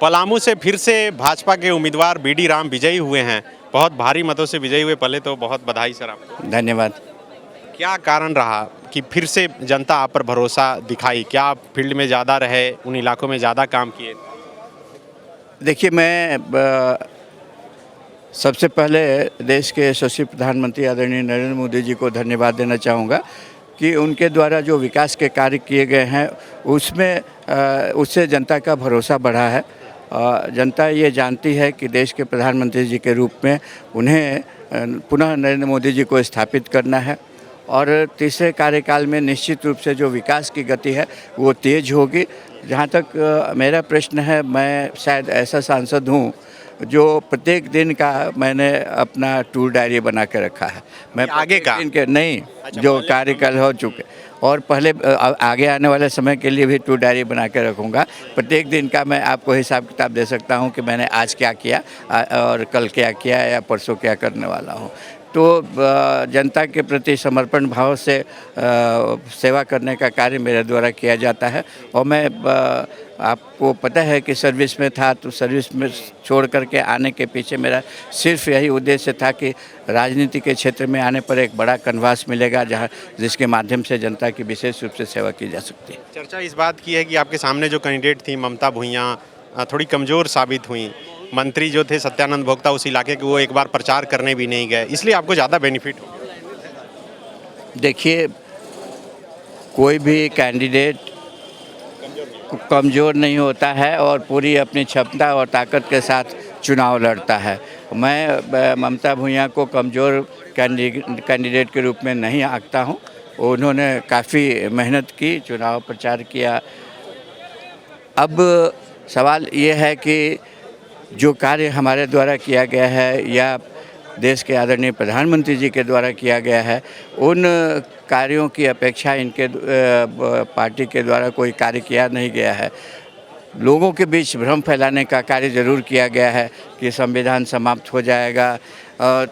पलामू से फिर से भाजपा के उम्मीदवार बीडी राम विजयी हुए हैं। बहुत भारी मतों से विजयी हुए। पहले तो बहुत बधाई सर आपको। धन्यवाद। क्या कारण रहा कि फिर से जनता आप पर भरोसा दिखाई? क्या आप फील्ड में ज़्यादा रहे, उन इलाकों में ज़्यादा काम किए? देखिए, मैं सबसे पहले देश के यशस्वी प्रधानमंत्री आदरणीय नरेंद्र मोदी जी को धन्यवाद देना चाहूँगा कि उनके द्वारा जो विकास के कार्य किए गए हैं उससे जनता का भरोसा बढ़ा है। जनता ये जानती है कि देश के प्रधानमंत्री जी के रूप में उन्हें पुनः नरेंद्र मोदी जी को स्थापित करना है और तीसरे कार्यकाल में निश्चित रूप से जो विकास की गति है वो तेज होगी। जहाँ तक मेरा प्रश्न है, मैं शायद ऐसा सांसद हूँ जो प्रत्येक दिन का मैंने अपना टूर डायरी बना के रखा है। मैं आगे का दिन के नहीं, जो कार्यकाल हो चुके और पहले आगे आने वाले समय के लिए भी टूर डायरी बना के रखूँगा। प्रत्येक दिन का मैं आपको हिसाब किताब दे सकता हूँ कि मैंने आज क्या किया और कल क्या किया या परसों क्या करने वाला हूँ। तो जनता के प्रति समर्पण भाव से सेवा करने का कार्य मेरे द्वारा किया जाता है। और मैं आपको पता है कि सर्विस में था, तो सर्विस में छोड़ करके आने के पीछे मेरा सिर्फ यही उद्देश्य था कि राजनीति के क्षेत्र में आने पर एक बड़ा कन्वास मिलेगा जिसके माध्यम से जनता की विशेष रूप से सेवा की जा सकती है। चर्चा इस बात की है कि आपके सामने जो कैंडिडेट थी ममता भूइयाँ थोड़ी कमज़ोर साबित हुई। मंत्री जो थे सत्यानंद भोक्ता उस इलाके के, वो एक बार प्रचार करने भी नहीं गए, इसलिए आपको ज़्यादा बेनिफिट हो। देखिए, कोई भी कैंडिडेट कमज़ोर नहीं होता है और पूरी अपनी क्षमता और ताकत के साथ चुनाव लड़ता है। मैं ममता भूइयाँ को कमज़ोर कैंडिडेट के रूप में नहीं आंकता हूँ। उन्होंने काफ़ी मेहनत की, चुनाव प्रचार किया। अब सवाल ये है कि जो कार्य हमारे द्वारा किया गया है या देश के आदरणीय प्रधानमंत्री जी के द्वारा किया गया है, उन कार्यों की अपेक्षा इनके पार्टी के द्वारा कोई कार्य किया नहीं गया है। लोगों के बीच भ्रम फैलाने का कार्य ज़रूर किया गया है कि संविधान समाप्त हो जाएगा और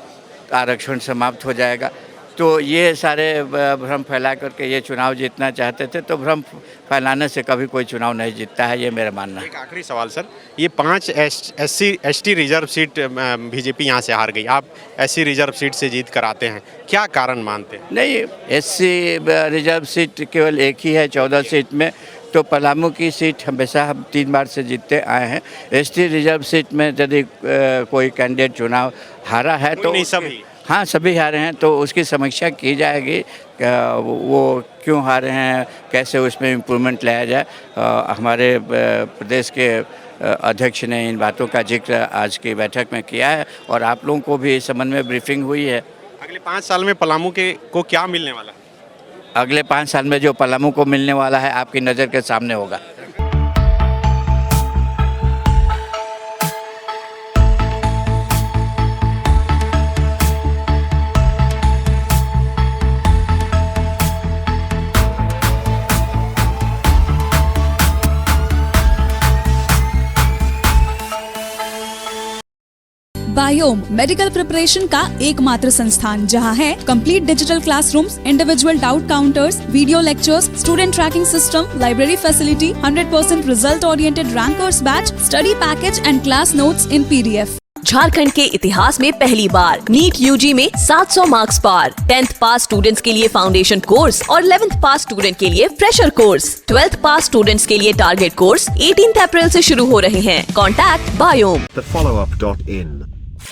आरक्षण समाप्त हो जाएगा। तो ये सारे भ्रम फैला करके ये चुनाव जीतना चाहते थे, तो भ्रम फैलाने से कभी कोई चुनाव नहीं जीतता है, ये मेरा मानना है। एक आखिरी सवाल सर, ये 5 SC/ST रिजर्व सीट बीजेपी यहाँ से हार गई, आप SC रिजर्व सीट से जीत कर आते हैं, क्या कारण मानते हैं? नहीं, SC रिजर्व सीट केवल एक ही है 14 सीट में। तो पलामू की सीट हमेशा हम 3 बार से जीतते आए हैं। ST रिजर्व सीट में यदि कोई कैंडिडेट चुनाव हारा है तो नहीं, सभी हाँ, सभी हारे हैं, तो उसकी समीक्षा की जाएगी वो क्यों हारे हैं, कैसे उसमें इम्प्रूवमेंट लाया जाए। हमारे प्रदेश के अध्यक्ष ने इन बातों का जिक्र आज की बैठक में किया है और आप लोगों को भी इस संबंध में ब्रीफिंग हुई है। अगले 5 साल में पलामू को क्या मिलने वाला है? अगले 5 साल में जो पलामू को मिलने वाला है आपकी नज़र के सामने होगा। बायोम मेडिकल प्रिपरेशन का एकमात्र संस्थान जहां है complete digital classrooms, individual doubt counters, video lectures, student tracking system, library facility, 100% result oriented rankers batch, study package and class notes in PDF। Jharkhand के इतिहास में पहली बार नीट UG में 700 मार्क्स पार। 10th पास स्टूडेंट्स के लिए फाउंडेशन कोर्स और 11th पास student के लिए फ्रेशर कोर्स। 12th पास स्टूडेंट्स के लिए टारगेट कोर्स 18 अप्रैल से शुरू हो रहे हैं। Contact biome. thefollowup.in.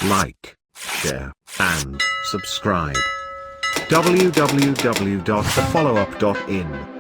Like, share and subscribe. www.thefollowup.in